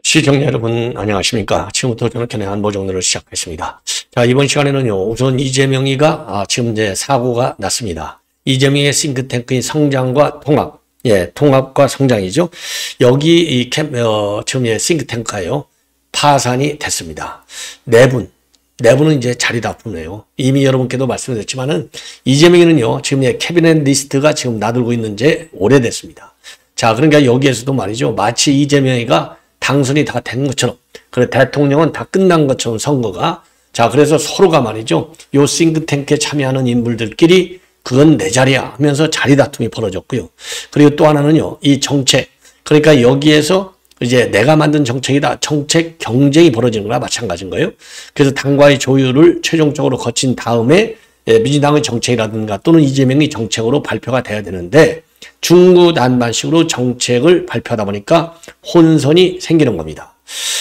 시청자 여러분 안녕하십니까. 지금부터 저는 견해 안보정리를 시작하겠습니다. 자, 이번 시간에는요, 우선 이재명이가 지금 이제 사고가 났습니다. 이재명의 싱크탱크인 성장과 통합, 통합과 성장이죠. 여기 지금 싱크탱크가요, 파산이 됐습니다. 내부는 이제 자리 다툼이에요. 이미 여러분께도 말씀드렸지만은 이재명이는요, 지금 캐비넷 리스트가 지금 나들고 있는 지 오래됐습니다. 자, 그러니까 여기에서도 말이죠, 마치 이재명이가 당선이 다 된 것처럼, 그래 대통령은 다 끝난 것처럼 선거가, 자, 그래서 서로가 말이죠, 요 싱크탱크에 참여하는 인물들끼리 그건 내 자리야 하면서 자리 다툼이 벌어졌고요. 그리고 또 하나는요, 이 정책, 그러니까 여기에서 이제 내가 만든 정책이다, 정책 경쟁이 벌어지는 거나 마찬가지인 거예요. 그래서 당과의 조율을 최종적으로 거친 다음에 민주당의 정책이라든가 또는 이재명의 정책으로 발표가 돼야 되는데, 중구난방식으로 정책을 발표하다 보니까 혼선이 생기는 겁니다.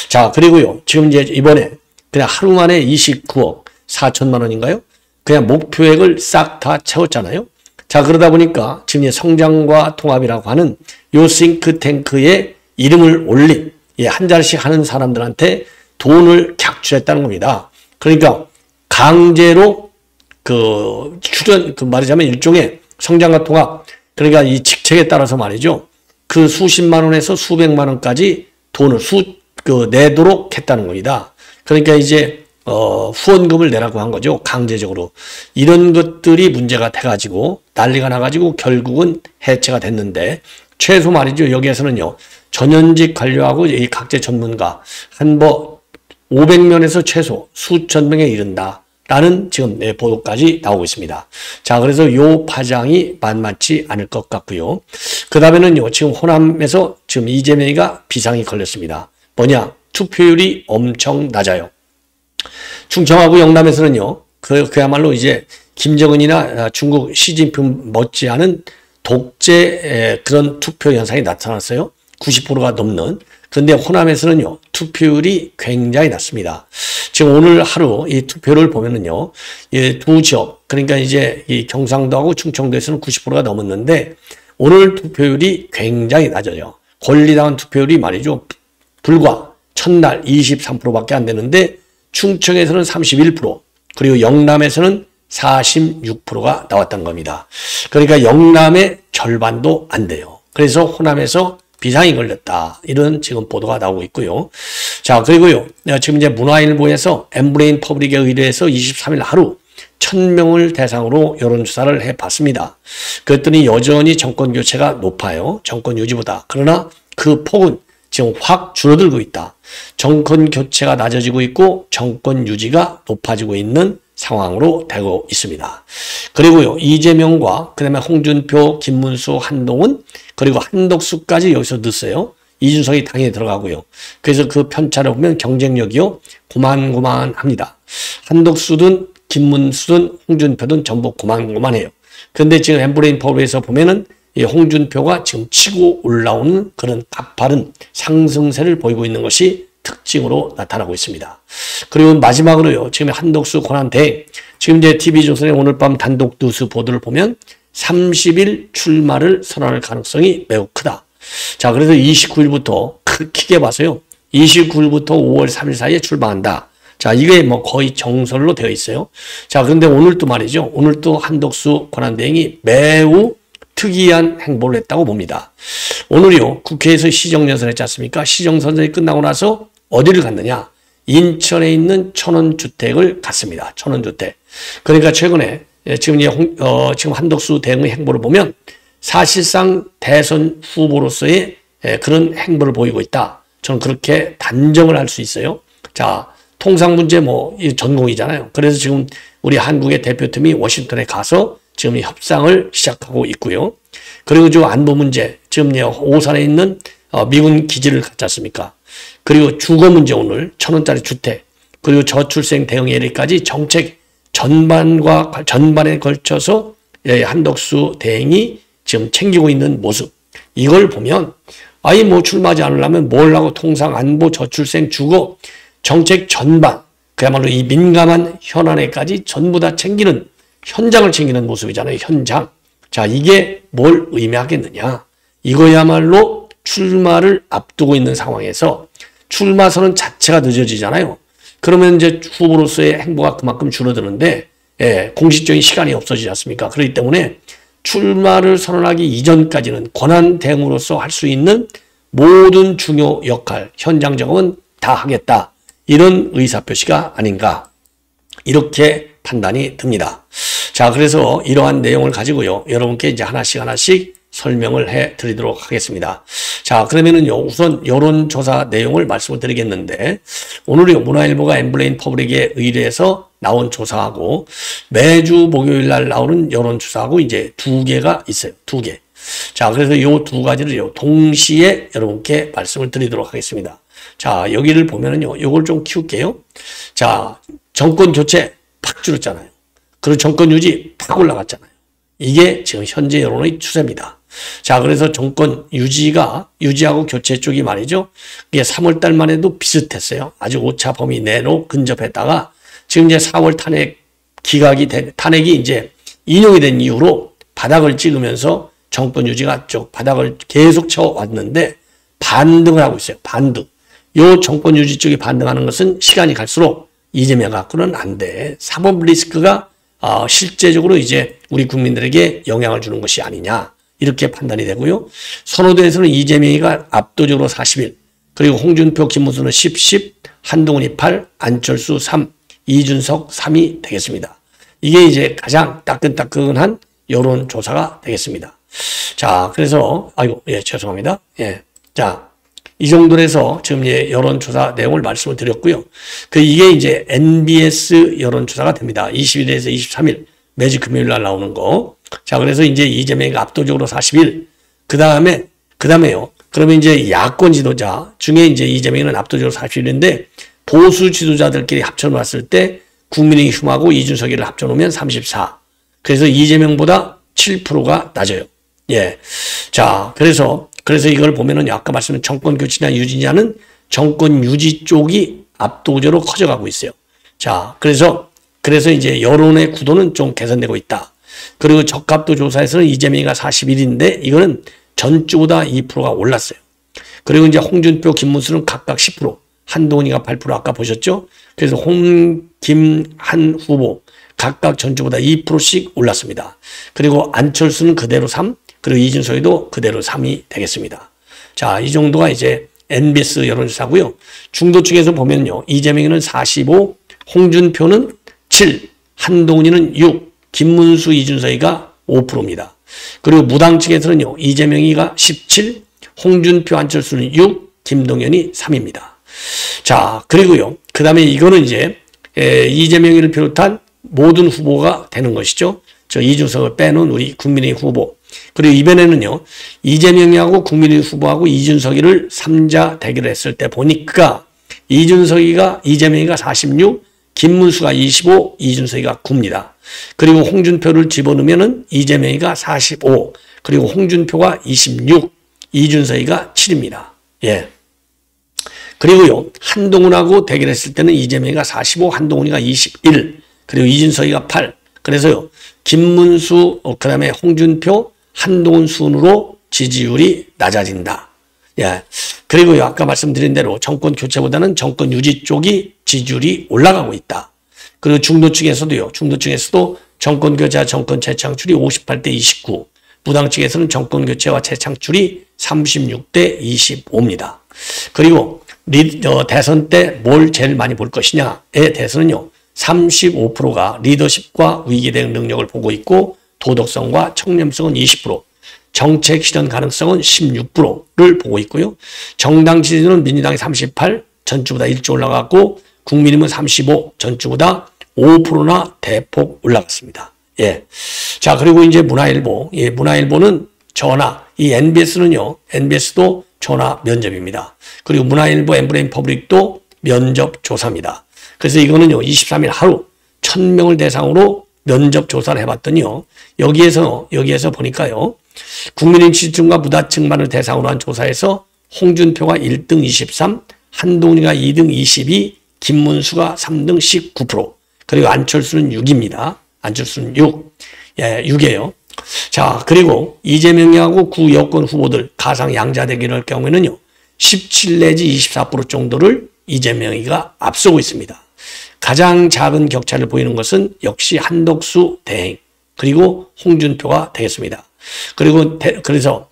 자, 그리고요, 지금 이제 이번에 그냥 하루 만에 29억 4천만 원인가요? 그냥 목표액을 싹 다 채웠잖아요. 자, 그러다 보니까 지금 성장과 통합이라고 하는 요 싱크탱크에 이름을 올린 한 자리씩 하는 사람들한테 돈을 객출했다는 겁니다. 그러니까 강제로 말하자면 일종의 성장과 통합, 그러니까 이 직책에 따라서 말이죠, 그 수십만 원에서 수백만 원까지 돈을 내도록 했다는 겁니다. 그러니까 이제 후원금을 내라고 한 거죠. 강제적으로. 이런 것들이 문제가 돼가지고 난리가 나가지고 결국은 해체가 됐는데, 최소 말이죠, 여기에서는요, 전현직 관료하고 이 각제 전문가 한 500명에서 최소 수천 명에 이른다 라는 지금 보도까지 나오고 있습니다. 자, 그래서 요 파장이 만만치 않을 것 같고요. 그 다음에는요, 지금 호남에서 지금 이재명이가 비상이 걸렸습니다. 뭐냐? 투표율이 엄청 낮아요. 충청하고 영남에서는요, 그야말로 이제 김정은이나 중국 시진핑 못지않은 독재 그런 투표 현상이 나타났어요. 90%가 넘는. 근데 호남에서는요, 투표율이 굉장히 낮습니다. 지금 오늘 하루 이 투표를 보면은요, 두 지역, 그러니까 이제 이 경상도하고 충청도에서는 90%가 넘었는데, 오늘 투표율이 굉장히 낮아요. 권리당원 투표율이 말이죠, 불과 첫날 23%밖에 안 되는데, 충청에서는 31%, 그리고 영남에서는 46%가 나왔던 겁니다. 그러니까 영남의 절반도 안 돼요. 그래서 호남에서 비상이 걸렸다, 이런 지금 보도가 나오고 있고요. 자, 그리고요, 지금 이제 문화일보에서 엠브레인 퍼블릭에 의뢰해서 23일 하루 1000명을 대상으로 여론조사를 해봤습니다. 그랬더니 여전히 정권 교체가 높아요. 정권 유지보다. 그러나 그 폭은 지금 확 줄어들고 있다. 정권 교체가 낮아지고 있고 정권 유지가 높아지고 있는 상황으로 되고 있습니다. 그리고요, 이재명과 그다음에 홍준표, 김문수, 한동훈, 그리고 한덕수까지 여기서 넣었어요. 이준석이 당연히 들어가고요. 그래서 그 편차를 보면 경쟁력이요, 고만고만합니다. 한덕수든 김문수든 홍준표든 전부 고만고만해요. 그런데 지금 엠브레인 퍼블에서 보면은 이 홍준표가 지금 치고 올라오는 그런 가파른 상승세를 보이고 있는 것이 특징으로 나타나고 있습니다. 그리고 마지막으로요, 지금 한덕수 권한대행, 지금 이제 TV조선의 오늘 밤 단독 뉴스 보도를 보면 30일 출마를 선언할 가능성이 매우 크다. 자, 그래서 29일부터 크게 봐서요, 29일부터 5월 3일 사이에 출마한다. 자, 이게 거의 정설로 되어 있어요. 자, 그런데 오늘 또 말이죠, 오늘 또 한덕수 권한대행이 매우 특이한 행보를 했다고 봅니다. 오늘이요, 국회에서 시정연설 했지 않습니까? 시정선언이 끝나고 나서 어디를 갔느냐? 인천에 있는 천원주택을 갔습니다. 천원주택. 그러니까 최근에 지금 한덕수 대행의 행보를 보면 사실상 대선 후보로서의 그런 행보를 보이고 있다. 저는 그렇게 단정을 할 수 있어요. 자, 통상 문제 전공이잖아요. 그래서 지금 우리 한국의 대표팀이 워싱턴에 가서 지금 협상을 시작하고 있고요. 그리고 저 안보 문제, 지금 오산에 있는 미군 기지를 갔지 않습니까? 그리고 주거 문제, 오늘 1000원짜리 주택, 그리고 저출생 대응 예리까지 정책 전반에 걸쳐서 한덕수 대행이 지금 챙기고 있는 모습, 이걸 보면 출마하지 않으려면 뭘 하고 통상 안보 저출생 주거 정책 전반, 그야말로 이 민감한 현안에까지 전부 다 챙기는, 현장을 챙기는 모습이잖아요. 현장. 자, 이게 뭘 의미하겠느냐. 이거야말로 출마를 앞두고 있는 상황에서 출마 선언 자체가 늦어지잖아요. 그러면 이제 후보로서의 행보가 그만큼 줄어드는데, 예, 공식적인 시간이 없어지지 않습니까? 그렇기 때문에 출마를 선언하기 이전까지는 권한 대응으로서 할 수 있는 모든 중요 역할, 현장 작업은 다 하겠다. 이런 의사표시가 아닌가. 이렇게 판단이 듭니다. 자, 그래서 이러한 내용을 가지고요, 여러분께 이제 하나씩 설명을 해 드리도록 하겠습니다. 자, 그러면은요, 우선 여론조사 내용을 말씀을 드리겠는데, 오늘요, 문화일보가 엠블레인 퍼블릭에 의뢰해서 나온 조사하고, 매주 목요일 날 나오는 여론조사하고 이제 두 개가 있어요. 두 개. 자, 그래서 요 두 가지를요, 동시에 여러분께 말씀을 드리도록 하겠습니다. 자, 여기를 보면은요, 요걸 좀 키울게요. 자, 정권 교체 팍 줄었잖아요. 그리고 정권 유지 팍 올라갔잖아요. 이게 지금 현재 여론의 추세입니다. 자, 그래서 정권 유지하고 교체 쪽이 말이죠. 이게 3월 달만 해도 비슷했어요. 아주 오차 범위 내로 근접했다가 지금 이제 4월 탄핵이 이제 인용이 된 이후로 바닥을 찍으면서 정권 유지가 쪽 바닥을 계속 쳐왔는데 반등을 하고 있어요. 반등. 요 정권 유지 쪽이 반등하는 것은 시간이 갈수록 이재명 갖고는 안 돼. 사법 리스크가 실제적으로 이제 우리 국민들에게 영향을 주는 것이 아니냐. 이렇게 판단이 되고요. 선호도에서는 이재명이가 압도적으로 41, 그리고 홍준표, 김문수는 10, 한동훈이 8, 안철수 3, 이준석 3이 되겠습니다. 이게 이제 가장 따끈따끈한 여론조사가 되겠습니다. 자, 그래서, 죄송합니다. 예. 자, 이 정도로 해서 지금 이제 여론조사 내용을 말씀을 드렸고요. 이게 이제 NBS 여론조사가 됩니다. 21일에서 23일, 매주 금요일 날 나오는 거. 자, 그래서 이제 이재명이 압도적으로 41. 그다음에요. 그러면 이제 야권 지도자 중에 이제 이재명은 압도적으로 41인데 보수 지도자들끼리 합쳐놨을 때 국민의힘하고 이준석이를 합쳐놓으면 34. 그래서 이재명보다 7%가 낮아요. 예. 자, 그래서 이걸 보면은 아까 말씀드린 정권 교체냐 유지냐는 정권 유지 쪽이 압도적으로 커져가고 있어요. 자, 그래서 이제 여론의 구도는 좀 개선되고 있다. 그리고 적합도 조사에서는 이재명이가 41인데 이거는 전주보다 2%가 올랐어요. 그리고 이제 홍준표, 김문수는 각각 10%, 한동훈이가 8% 아까 보셨죠? 그래서 한 후보 각각 전주보다 2%씩 올랐습니다. 그리고 안철수는 그대로 3, 그리고 이준석이도 그대로 3이 되겠습니다. 자, 이 정도가 이제 NBS 여론조사고요. 중도 측에서 보면요, 이재명이는 45, 홍준표는 7, 한동훈이는 6, 김문수, 이준석이가 5%입니다. 그리고 무당 측에서는요, 이재명이가 17, 홍준표, 안철수는 6, 김동연이 3입니다. 자, 그리고요, 그 다음에 이거는 이제 이재명이를 비롯한 모든 후보가 되는 것이죠. 저 이준석을 빼놓은 우리 국민의힘 후보. 그리고 이번에는요, 이재명이하고 국민의힘 후보하고 이준석이를 3자 대결을 했을 때 보니까 이재명이가 46, 김문수가 25, 이준석이가 9입니다. 그리고 홍준표를 집어넣으면은 이재명이가 45, 그리고 홍준표가 26, 이준석이가 7입니다. 예. 그리고요, 한동훈하고 대결했을 때는 이재명이가 45, 한동훈이가 21, 그리고 이준석이가 8. 그래서요, 김문수, 그 다음에 홍준표, 한동훈 순으로 지지율이 낮아진다. 예. 그리고요, 아까 말씀드린 대로 정권 교체보다는 정권 유지 쪽이 지지율이 올라가고 있다. 그리고 중도 측에서도 정권 교체와 정권 재창출이 58대 29, 무당 측에서는 정권 교체와 재창출이 36대 25입니다. 그리고 대선 때 뭘 제일 많이 볼 것이냐에 대해서는요, 35%가 리더십과 위기 대응 능력을 보고 있고 도덕성과 청렴성은 20%, 정책 실현 가능성은 16%를 보고 있고요. 정당 지지는 민주당이 38, 전주보다 1조 올라갔고 국민의힘은 35, 전주보다 5%나 대폭 올라갔습니다. 예. 자, 그리고 이제 문화일보. 예, 문화일보는 전화, 이 NBS도 전화 면접입니다. 그리고 문화일보 엠블레인 퍼블릭도 면접 조사입니다. 그래서 이거는요, 23일 하루 1000명을 대상으로 면접 조사를 해봤더니요, 여기에서 보니까요, 국민의힘 지지층과 무다층만을 대상으로 한 조사에서 홍준표가 1등 23, 한동훈이가 2등 22, 김문수가 3등 19%, 그리고 안철수는 6입니다. 안철수는 6. 예, 6이에요. 자, 그리고 이재명하고 구 여권 후보들 가상 양자 대결을 할 경우에는요, 17 내지 24% 정도를 이재명이가 앞서고 있습니다. 가장 작은 격차를 보이는 것은 역시 한덕수 대행, 그리고 홍준표가 되겠습니다. 그래서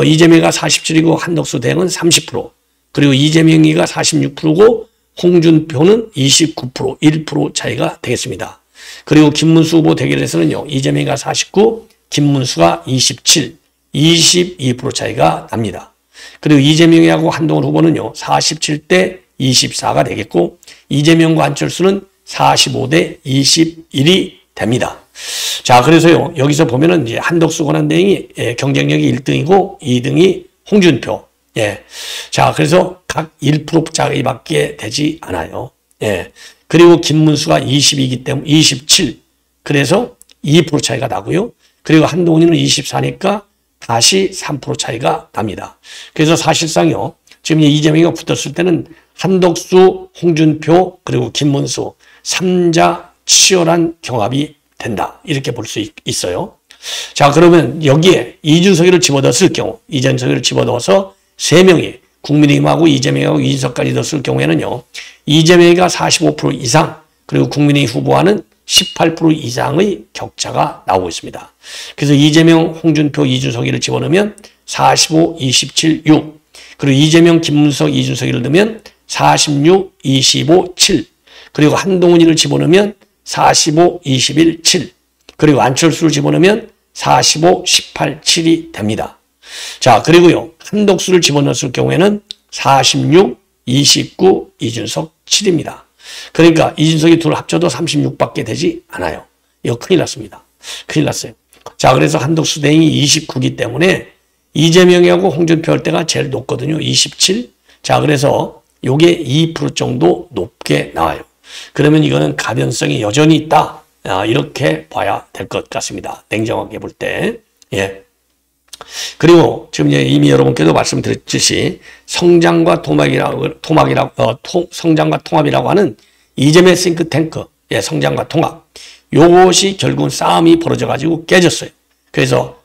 이재명이가 47이고 한덕수 대행은 30%, 그리고 이재명이가 46%고 홍준표는 29%, 1% 차이가 되겠습니다. 그리고 김문수 후보 대결에서는요, 이재명이가 49, 김문수가 27, 22% 차이가 납니다. 그리고 이재명하고 한동훈 후보는요, 47대 24가 되겠고, 이재명과 안철수는 45대 21이 됩니다. 자, 그래서요, 여기서 보면은 이제 한덕수 권한대행이 경쟁력이 1등이고 2등이 홍준표. 예. 자, 그래서 각 1% 차이밖에 되지 않아요. 예. 그리고 김문수가 20이기 때문에 27. 그래서 2% 차이가 나고요. 그리고 한동훈이는 24니까 다시 3% 차이가 납니다. 그래서 사실상요, 지금 이재명이가 붙었을 때는 한덕수, 홍준표, 그리고 김문수 3자 치열한 경합이 된다. 이렇게 볼 수 있어요. 자, 그러면 여기에 이준석이를 집어넣었을 경우, 이준석이를 집어넣어서 3명이 국민의힘하고 이재명하고 이준석까지 넣었을 경우에는요, 이재명이가 45% 이상, 그리고 국민의힘 후보와는 18% 이상의 격차가 나오고 있습니다. 그래서 이재명, 홍준표, 이준석이를 집어넣으면 45, 27, 6. 그리고 이재명, 김문석, 이준석이를 넣으면 46, 25, 7. 그리고 한동훈이를 집어넣으면 45, 21, 7. 그리고 안철수를 집어넣으면 45, 18, 7이 됩니다. 자, 그리고요, 한덕수를 집어넣었을 경우에는 46, 29, 이준석 7입니다. 그러니까 이준석이 둘 합쳐도 36밖에 되지 않아요. 이거 큰일 났습니다. 큰일 났어요. 자, 그래서 한덕수 대행이 29기 때문에 이재명하고 홍준표 할 때가 제일 높거든요. 27. 자, 그래서 요게 2% 정도 높게 나와요. 그러면 이거는 가변성이 여전히 있다. 이렇게 봐야 될 것 같습니다. 냉정하게 볼 때. 예. 그리고 지금 이미 여러분께도 말씀드렸듯이 성장과 성장과 통합이라고 하는 이재명 싱크탱크, 예, 성장과 통합. 요것이 결국은 싸움이 벌어져 가지고 깨졌어요. 그래서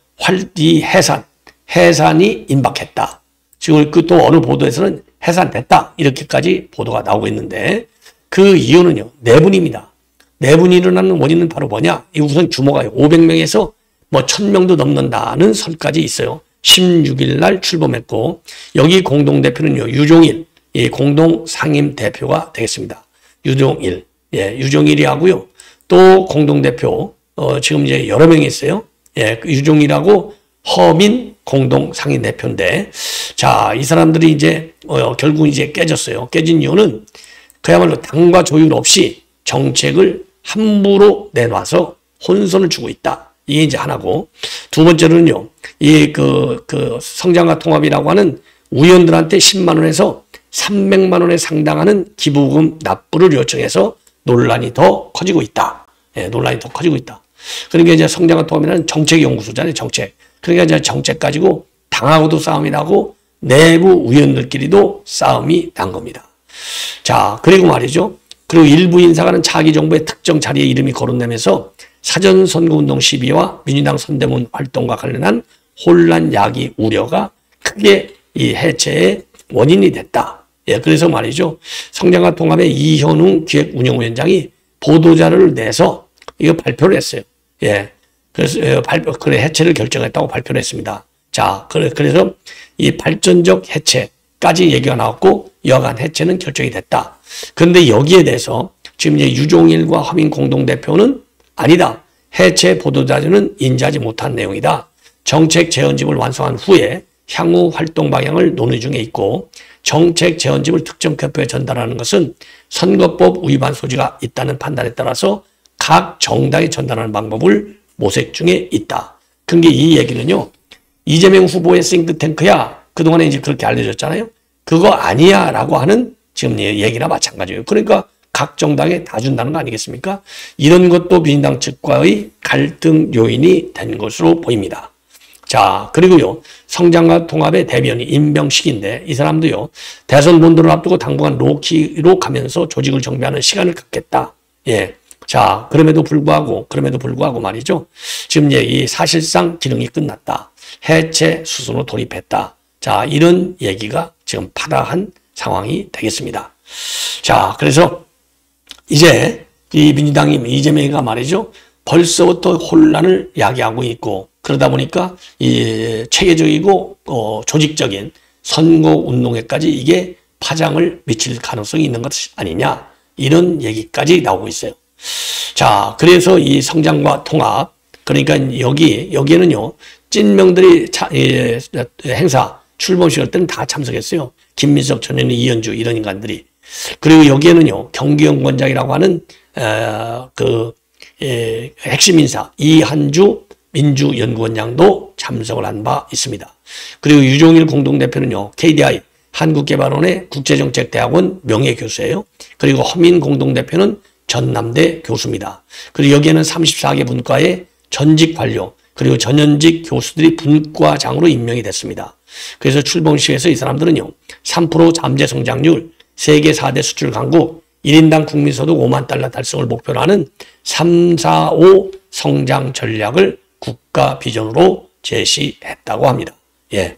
이 해산이 임박했다. 지금 또 어느 보도에서는 해산됐다. 이렇게까지 보도가 나오고 있는데 그 이유는요, 내분입니다. 내분이 일어나는 원인은 바로 뭐냐? 우선 규모가 500명에서 1000명도 넘는다는 설까지 있어요. 16일 날 출범했고, 여기 공동대표는요, 유종일, 이 공동상임대표가 되겠습니다. 유종일. 예, 유종일이 하고요. 또 공동대표, 지금 이제 여러 명이 있어요. 예, 유종일하고 허민 공동상임대표인데, 자, 이 사람들이 이제, 결국 이제 깨졌어요. 깨진 이유는 그야말로 당과 조율 없이 정책을 함부로 내놔서 혼선을 주고 있다. 이게 이제 하나고, 두 번째로는요, 성장과 통합이라고 하는 의원들한테 10만 원에서 300만 원에 상당하는 기부금 납부를 요청해서 논란이 더 커지고 있다. 예, 논란이 더 커지고 있다. 그러니까 이제 성장과 통합이라는 정책연구소잖아요, 정책. 그러니까 이제 정책 가지고 당하고도 싸움이 나고 내부 의원들끼리도 싸움이 난 겁니다. 자, 그리고 말이죠. 그리고 일부 인사가는 차기 정부의 특정 자리에 이름이 거론되면서 사전선거운동 시비와 민주당 선대문 활동과 관련한 혼란 야기 우려가 크게 이 해체의 원인이 됐다. 예, 그래서 말이죠. 성장과 통합의 이현웅 기획운영위원장이 보도자료를 내서 이거 발표를 했어요. 예. 그래서 해체를 결정했다고 발표를 했습니다. 자, 그래서 이 발전적 해체까지 얘기가 나왔고 여간 해체는 결정이 됐다. 그런데 여기에 대해서 지금 이제 유종일과 허민 공동대표는 아니다. 해체 보도자료는 인지하지 못한 내용이다. 정책 재헌집을 완성한 후에 향후 활동 방향을 논의 중에 있고 정책 재헌집을 특정 캠프에 전달하는 것은 선거법 위반 소지가 있다는 판단에 따라서 각 정당에 전달하는 방법을 모색 중에 있다. 그런데 이 얘기는요, 이재명 후보의 싱크탱크야. 그동안에 이제 그렇게 알려졌잖아요. 그거 아니야 라고 하는 지금 얘기나 마찬가지예요. 그러니까 각 정당에 다 준다는 거 아니겠습니까? 이런 것도 민주당 측과의 갈등 요인이 된 것으로 보입니다. 자, 그리고요, 성장과 통합의 대변인 임병식인데 이 사람도요, 대선 본도를 앞두고 당분간 로키로 가면서 조직을 정비하는 시간을 갖겠다. 예. 자, 그럼에도 불구하고 말이죠. 지금 이제 이 사실상 기능이 끝났다. 해체 수순으로 돌입했다. 자, 이런 얘기가 지금 파다한 상황이 되겠습니다. 자, 그래서 이제 이 민주당이 이재명이가 말이죠. 벌써부터 혼란을 야기하고 있고 그러다 보니까 이 체계적이고 조직적인 선거 운동에까지 이게 파장을 미칠 가능성이 있는 것 아니냐 이런 얘기까지 나오고 있어요. 자, 그래서 이 성장과 통합 그러니까 여기에는요 찐명들이 행사 출범식할 때는 다 참석했어요. 김민석, 전현희, 이현주 이런 인간들이. 그리고 여기에는요 경기연구원장이라고 하는 핵심 인사 이한주 민주연구원장도 참석을 한 바 있습니다. 그리고 유종일 공동대표는요 KDI 한국개발원의 국제정책대학원 명예교수예요. 그리고 허민 공동대표는 전남대 교수입니다. 그리고 여기에는 34개 분과의 전직 관료 그리고 전현직 교수들이 분과장으로 임명이 됐습니다. 그래서 출범식에서 이 사람들은요 3% 잠재 성장률, 세계 4대 수출 강국, 1인당 국민소득 5만 달러 달성을 목표로 하는 3, 4, 5 성장 전략을 국가 비전으로 제시했다고 합니다. 예.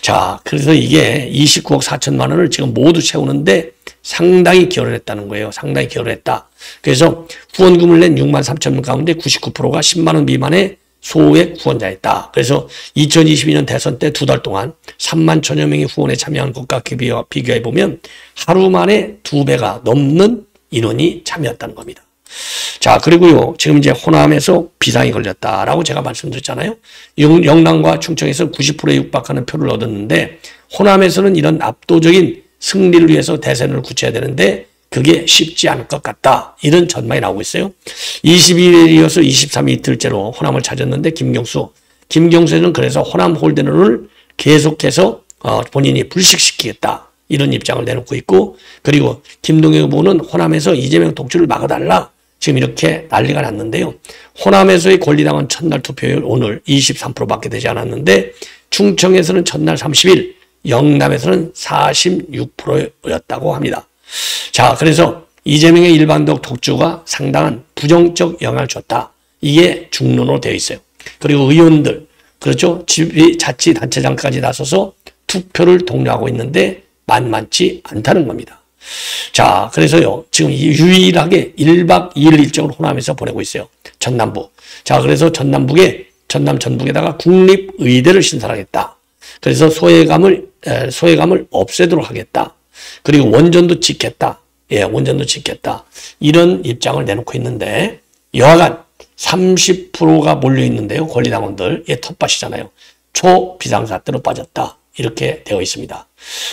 자, 그래서 이게 29억 4천만 원을 지금 모두 채우는데 상당히 기여를 했다는 거예요. 상당히 기여를 했다. 그래서 후원금을 낸 6만 3천 명 가운데 99%가 10만 원 미만의 소액 후원자였다. 그래서 2022년 대선 때 2달 동안 3만 천여 명이 후원에 참여한 것과 비교해 보면 하루 만에 2배가 넘는 인원이 참여했다는 겁니다. 자, 그리고요, 지금 이제 호남에서 비상이 걸렸다라고 제가 말씀드렸잖아요. 영남과 충청에서 90%에 육박하는 표를 얻었는데 호남에서는 이런 압도적인 승리를 위해서 대선을 굳혀야 되는데 그게 쉽지 않을 것 같다. 이런 전망이 나오고 있어요. 22일에 이어서 23일 이틀째로 호남을 찾았는데 김경수는 그래서 호남 홀대론을 계속해서 본인이 불식시키겠다. 이런 입장을 내놓고 있고 그리고 김동연 후보는 호남에서 이재명 독주를 막아달라. 지금 이렇게 난리가 났는데요. 호남에서의 권리당원 첫날 투표율 오늘 23%밖에 되지 않았는데 충청에서는 첫날 30일, 영남에서는 46%였다고 합니다. 자, 그래서 이재명의 일반적 독주가 상당한 부정적 영향을 줬다. 이게 중론으로 되어 있어요. 그리고 의원들, 그렇죠? 자치단체장까지 나서서 투표를 독려하고 있는데 만만치 않다는 겁니다. 자, 그래서요, 지금 유일하게 1박 2일 일정을 호남에서 보내고 있어요. 전남부. 자, 그래서 전남 전북에다가 국립의대를 신설하겠다. 그래서 소외감을 없애도록 하겠다. 그리고 원전도 짓겠다. 예, 원전도 짓겠다. 이런 입장을 내놓고 있는데, 여하간 30%가 몰려 있는데요. 권리당원들. 예, 텃밭이잖아요. 초비상사태로 빠졌다. 이렇게 되어 있습니다.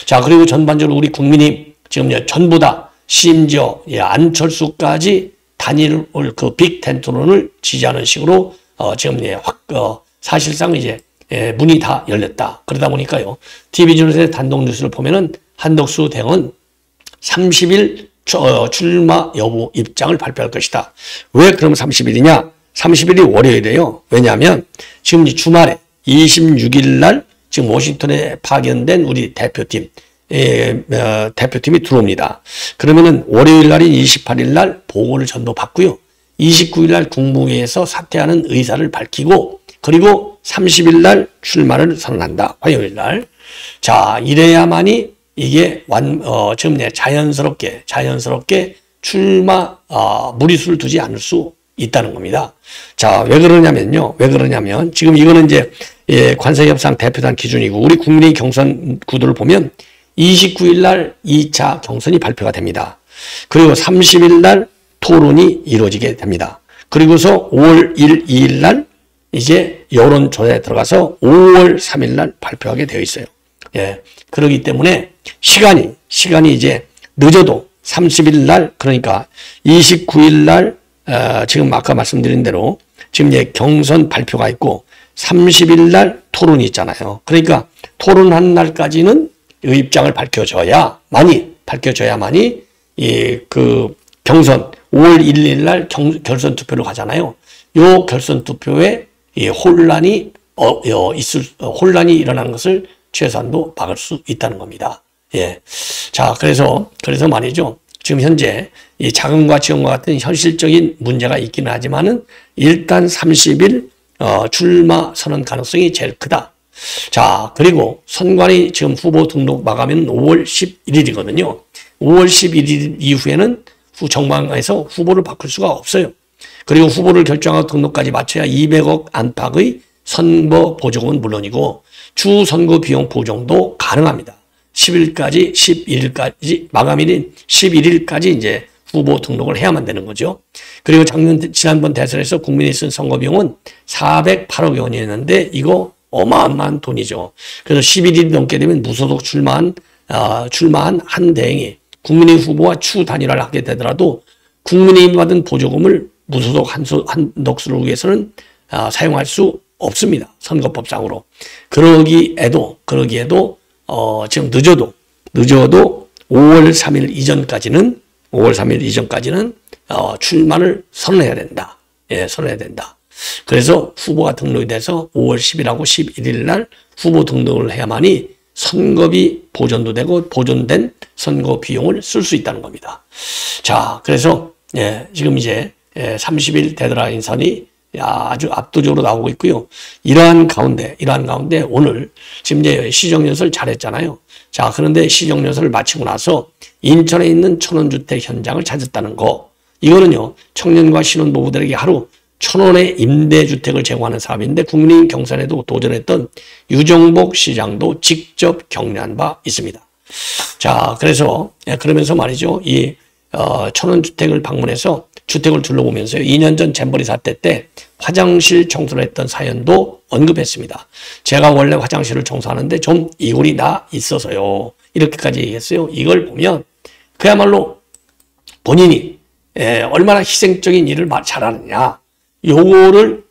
자, 그리고 전반적으로 우리 국민이 지금 전부 다 심지어 안철수까지 단일 빅텐트론을 지지하는 식으로 지금 사실상 이제 문이 다 열렸다. 그러다 보니까요. TV조선의 단독 뉴스를 보면은 한덕수 대응은 30일 출마 여부 입장을 발표할 것이다. 왜 그럼 30일이냐? 30일이 월요일이에요. 왜냐하면 지금 주말에 26일 날 지금 워싱턴에 파견된 우리 대표팀이 들어옵니다. 그러면은 월요일 날인 28일 날 보고를 전도받고요. 29일 날 국무회의에서 사퇴하는 의사를 밝히고 그리고 30일 날 출마를 선언한다. 화요일 날. 자, 이래야만이 이게 지금 자연스럽게 출마 무리수를 두지 않을 수 있다는 겁니다. 자, 왜 그러냐면 지금 이거는 이제 관세협상 대표단 기준이고 우리 국민의 경선 구도를 보면 29일 날 2차 경선이 발표가 됩니다. 그리고 30일 날 토론이 이루어지게 됩니다. 그리고서 5월 1, 2일 날 이제 여론조사에 들어가서 5월 3일 날 발표하게 되어 있어요. 예. 그렇기 때문에 시간이 이제 늦어도 30일 날 그러니까 29일 날 지금 아까 말씀드린 대로 지금 이제 경선 발표가 있고 30일 날 토론이 있잖아요. 그러니까 토론한 날까지는 이 입장을 밝혀줘야만이 경선 5월 1일 날 결선 투표로 가잖아요. 요 결선 투표에 이 혼란이 혼란이 일어나는 것을 최소한도 막을 수 있다는 겁니다. 예. 자, 그래서 말이죠. 지금 현재 이 자금과 지원과 같은 현실적인 문제가 있기는 하지만은 일단 30일 출마 선언 가능성이 제일 크다. 자, 그리고 선관위 지금 후보 등록 마감은 5월 11일이거든요. 5월 11일 이후에는 정방에서 후보를 바꿀 수가 없어요. 그리고 후보를 결정하고 등록까지 마쳐야 200억 안팎의 선거 보조금은 물론이고 주 선거 비용 보정도 가능합니다. 11일까지 마감일인 11일까지 이제 후보 등록을 해야만 되는 거죠. 그리고 지난번 대선에서 국민이 쓴 선거 비용은 408억 원이었는데 이거 어마어마한 돈이죠. 그래서 11일이 넘게 되면 무소속 출마한 한 대행이 국민의 후보와 추 단일화를 하게 되더라도 국민의힘이 받은 보조금을 무소속 한덕수를 위해서는 사용할 수 없습니다. 선거법상으로. 그러기에도 지금 늦어도 5월 3일 이전까지는 출마를 선언해야 된다. 예, 선언해야 된다. 그래서 후보가 등록이 돼서 5월 10일하고 11일 날 후보 등록을 해야만이 선거비 보존도 되고 보존된 선거 비용을 쓸 수 있다는 겁니다. 자, 그래서 지금 이제 30일 데드라인선이 아주 압도적으로 나오고 있고요. 이러한 가운데 오늘 지금 이제 시정연설 잘했잖아요. 자, 그런데 시정연설을 마치고 나서 인천에 있는 천원주택 현장을 찾았다는 거. 이거는요, 청년과 신혼부부들에게 하루 1,000원의 임대주택을 제공하는 사업인데 국민의힘 경선에도 도전했던 유정복 시장도 직접 격려한 바 있습니다. 자, 그러면서 말이죠. 이 천원주택을 방문해서 주택을 둘러보면서요. 2년 전 잼버리 사태 때 화장실 청소를 했던 사연도 언급했습니다. 제가 원래 화장실을 청소하는데 좀 이골이 나 있어서요. 이렇게까지 얘기했어요. 이걸 보면 그야말로 본인이 얼마나 희생적인 일을 잘하느냐. 요거를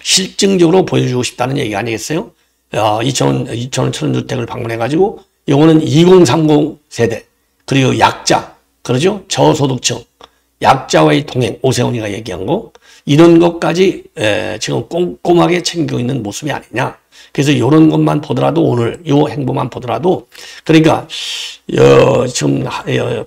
실증적으로 보여주고 싶다는 얘기 아니겠어요? 2,000원 천원주택을 방문해가지고 요거는 2030 세대 그리고 약자 그러죠? 저소득층 약자와의 동행 오세훈이가 얘기한 거 이런 것까지 지금 꼼꼼하게 챙기고 있는 모습이 아니냐. 그래서 이런 것만 보더라도 오늘 요 행보만 보더라도 그러니까 지금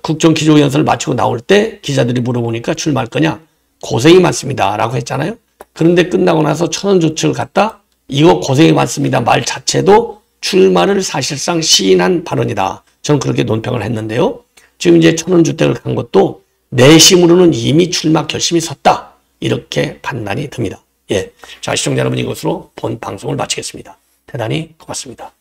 국정기조연설을 마치고 나올 때 기자들이 물어보니까 출마할 거냐 고생이 많습니다 라고 했잖아요. 그런데 끝나고 나서 천원주택을 갖다 이거 고생이 많습니다 말 자체도 출마를 사실상 시인한 발언이다. 저는 그렇게 논평을 했는데요. 지금 이제 천원주택을 간 것도 내심으로는 이미 출마 결심이 섰다. 이렇게 판단이 듭니다. 예. 자, 시청자 여러분 이것으로 본 방송을 마치겠습니다. 대단히 고맙습니다.